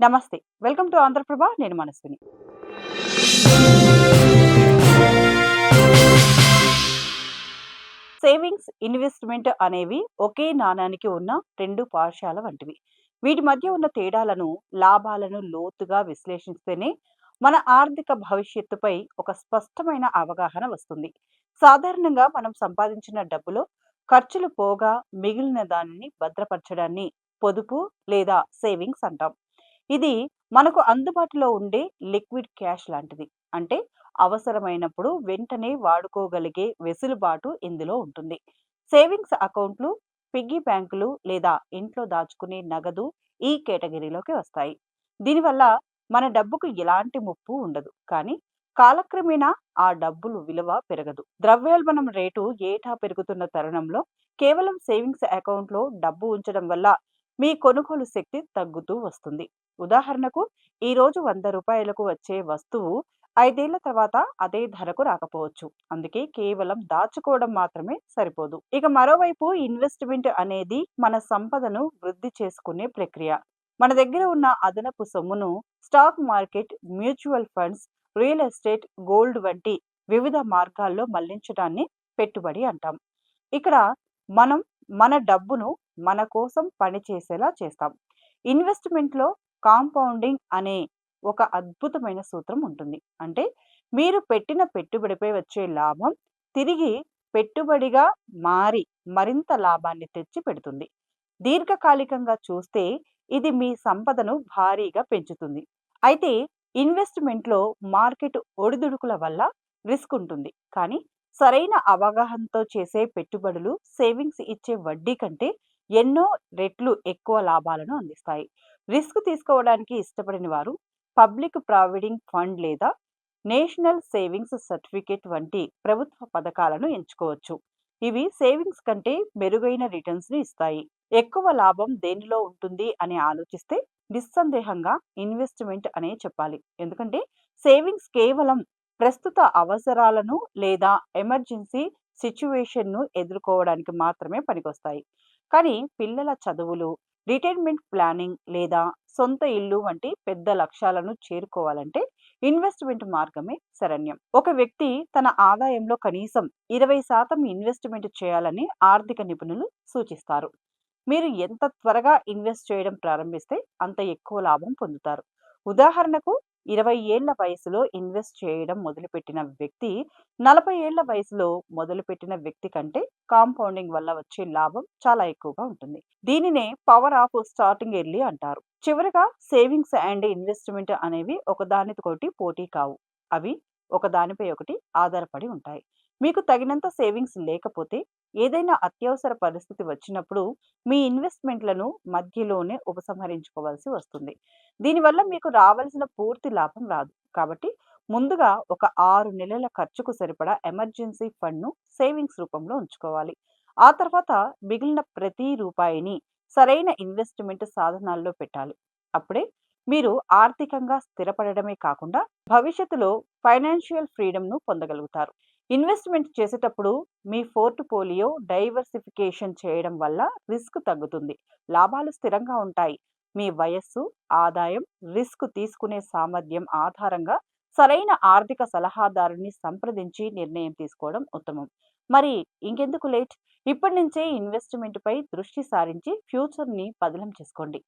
నమస్తే. Welcome to Andhra Prabha. నేను Manaswini. Savings, investment అనేవి ఒకే నాణానికి ఉన్న 2 పార్శ్యాల వంటివి. వీటి మధ్య ఉన్న తేడాలను, లాభాలను లోతుగా విశ్లేషిస్తేనే మన ఆర్థిక భవిష్యత్తుపై ఒక స్పష్టమైన అవగాహన వస్తుంది. సాధారణంగా మనం సంపాదించిన డబ్బులో ఖర్చులు పోగా మిగిలిన దానిని భద్రపరచడాన్ని పొదుపు లేదా సేవింగ్స్ అంటాం. ఇది మనకు అందుబాటులో ఉండే లిక్విడ్ క్యాష్ లాంటిది. అంటే అవసరమైనప్పుడు వెంటనే వాడుకోగలిగే వెసులుబాటు ఇందులో ఉంటుంది. సేవింగ్స్ అకౌంట్లు, పిగ్గీ బ్యాంకులు లేదా ఇంట్లో దాచుకునే నగదు ఈ కేటగిరీలోకి వస్తాయి. దీనివల్ల మన డబ్బుకు ఎలాంటి ముప్పు ఉండదు. కానీ కాలక్రమేణా ఆ డబ్బులు విలువ పెరగదు. ద్రవ్యోల్బణం రేటు ఏటా పెరుగుతున్న తరుణంలో కేవలం సేవింగ్స్ అకౌంట్లో డబ్బు ఉంచడం వల్ల మీ కొనుగోలు శక్తి తగ్గుతూ వస్తుంది. ఉదాహరణకు ఈరోజు ₹100కు వచ్చే వస్తువు 5 ఏళ్ల తర్వాత అదే ధరకు రాకపోవచ్చు. అందుకే కేవలం దాచుకోవడం మాత్రమే సరిపోదు. ఇక మరోవైపు ఇన్వెస్ట్మెంట్ అనేది మన సంపదను వృద్ధి చేసుకునే ప్రక్రియ. మన దగ్గర ఉన్న అదనపు సొమ్మును stock market, mutual funds, real estate, gold వంటి వివిధ మార్గాల్లో మళ్లించడాన్ని పెట్టుబడి అంటాం. ఇక్కడ మనం మన డబ్బును మన కోసం పనిచేసేలా చేస్తాం. ఇన్వెస్ట్మెంట్‌లో కాంపౌండింగ్ అనే ఒక అద్భుతమైన సూత్రం ఉంటుంది. అంటే మీరు పెట్టిన పెట్టుబడిపై వచ్చే లాభం తిరిగి పెట్టుబడిగా మారి మరింత లాభాన్ని తెచ్చిపెడుతుంది. దీర్ఘకాలికంగా చూస్తే ఇది మీ సంపదను భారీగా పెంచుతుంది. అయితే ఇన్వెస్ట్‌మెంట్‌లో మార్కెట్ ఒడిదుడుకుల వల్ల రిస్క్ ఉంటుంది. కానీ సరైన అవగాహనతో చేసే పెట్టుబడులు సేవింగ్స్ ఇచ్చే వడ్డీ కంటే ఎన్నో రెట్లు ఎక్కువ లాభాలను అందిస్తాయి. రిస్క్ తీసుకోవడానికి ఇష్టపడిన వారు పబ్లిక్ ప్రావిడెంట్ ఫండ్ లేదా నేషనల్ సేవింగ్స్ సర్టిఫికేట్ వంటి ప్రభుత్వ పథకాలను ఎంచుకోవచ్చు. ఇవి సేవింగ్స్ కంటే మెరుగైన రిటర్న్స్ ని ఇస్తాయి. ఎక్కువ లాభం దేనిలో ఉంటుంది అని ఆలోచిస్తే నిస్సందేహంగా ఇన్వెస్ట్మెంట్ అనే చెప్పాలి. ఎందుకంటే సేవింగ్స్ కేవలం ప్రస్తుత అవసరాలను లేదా ఎమర్జెన్సీ సిచ్యువేషన్‌ను ఎదుర్కోవడానికి మాత్రమే పనికొస్తాయి. కానీ పిల్లల చదువులు, రిటైర్మెంట్ ప్లానింగ్ లేదా సొంత ఇల్లు వంటి పెద్ద లక్ష్యాలను చేరుకోవాలంటే ఇన్వెస్ట్మెంట్ మార్గమే శరణ్యం. ఒక వ్యక్తి తన ఆదాయంలో కనీసం 20% ఇన్వెస్ట్మెంట్ చేయాలని ఆర్థిక నిపుణులు సూచిస్తారు. మీరు ఎంత త్వరగా ఇన్వెస్ట్ చేయడం ప్రారంభిస్తే అంత ఎక్కువ లాభం పొందుతారు. ఉదాహరణకు 20 ఏళ్ల వయసులో ఇన్వెస్ట్ చేయడం మొదలుపెట్టిన వ్యక్తి 40 ఏళ్ల వయసులో మొదలుపెట్టిన వ్యక్తి కంటే కాంపౌండింగ్ వల్ల వచ్చే లాభం చాలా ఎక్కువగా ఉంటుంది. దీనినే పవర్ ఆఫ్ స్టార్టింగ్ ఎర్లీ అంటారు. చివరగా సేవింగ్స్ అండ్ ఇన్వెస్ట్మెంట్ అనేవి ఒకదానికొకటి పోటీ కావు. అవి ఒకదానిపై ఒకటి ఆధారపడి ఉంటాయి. మీకు తగినంత సేవింగ్స్ లేకపోతే ఏదైనా అత్యవసర పరిస్థితి వచ్చినప్పుడు మీ ఇన్వెస్ట్మెంట్లను మధ్యలోనే ఉపసంహరించుకోవాల్సి వస్తుంది. దీనివల్ల మీకు రావాల్సిన పూర్తి లాభం రాదు. కాబట్టి ముందుగా ఒక 6 నెలల ఖర్చుకు సరిపడా ఎమర్జెన్సీ ఫండ్‌ను సేవింగ్స్ రూపంలో ఉంచుకోవాలి. ఆ తర్వాత మిగిలిన ప్రతి రూపాయిని సరైన ఇన్వెస్ట్మెంట్ సాధనాల్లో పెట్టాలి. అప్పుడే మీరు ఆర్థికంగా స్థిరపడడమే కాకుండా భవిష్యత్తులో ఫైనాన్షియల్ ఫ్రీడమ్‌ను పొందగలుగుతారు. ఇన్వెస్ట్మెంట్ చేసేటప్పుడు మీ పోర్ట్‌ఫోలియో డైవర్సిఫికేషన్ చేయడం వల్ల రిస్క్ తగ్గుతుంది. లాభాలు స్థిరంగా ఉంటాయి. మీ వయస్సు, ఆదాయం, రిస్క్ తీసుకునే సామర్థ్యం ఆధారంగా సరైన ఆర్థిక సలహాదారుని సంప్రదించి నిర్ణయం తీసుకోవడం ఉత్తమం. మరి ఇంకెందుకు లేట్? ఇప్పటి నుంచే ఇన్వెస్ట్మెంట్‌పై దృష్టి సారించి ఫ్యూచర్‌ని పదిలం చేసుకోండి.